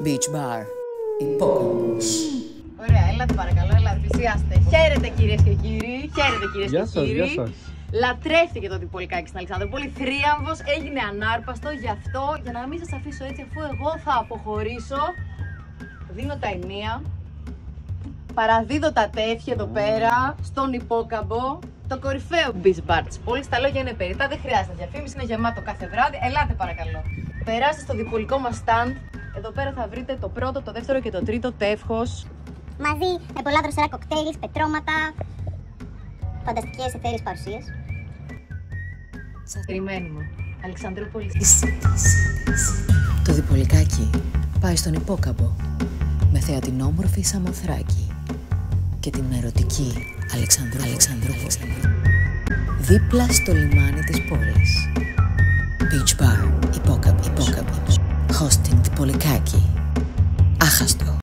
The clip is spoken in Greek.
Beach Bar. Υπόκαμπος. Ωραία, έλατε παρακαλώ, έλατε, πλησιάστε. Χαίρετε κυρίες και κύριοι, χαίρετε κυρίες και κύριοι. Γεια σας. Λατρεύτηκε το Διπολικάκι στην Αλεξανδρούπολη. Θρίαμβος, έγινε ανάρπαστο. Γι' αυτό, για να μην σας αφήσω έτσι, αφού εγώ θα αποχωρήσω, δίνω τα ενία. Παραδίδω τα τέφια εδώ πέρα, στον Υπόκαμπο, το κορυφαίο beach bar της πόλης. Τα λόγια είναι περιττά, δεν χρειάζεται διαφήμιση, είναι γεμάτο κάθε βράδυ. Ελάτε παρακαλώ. Περάστε στο διπολικό μας stand. Εδώ πέρα θα βρείτε το πρώτο, το δεύτερο και το τρίτο τεύχος. Μαζί με πολλά δροσερά κοκτέιλ, πετρώματα, φανταστικές εθέριες παρουσίες. Σας περιμένουμε. Αλεξανδρούπολη. Το Διπολικάκι πάει στον Υπόκαμπο με θέα την όμορφη Σαμοθράκη και την ερωτική Αλεξανδρούπολη. Δίπλα στο λιμάνι της πόλης. Beach Bar, Υπόκαμπος. Hosting Διπολικάκι. Άχαστο.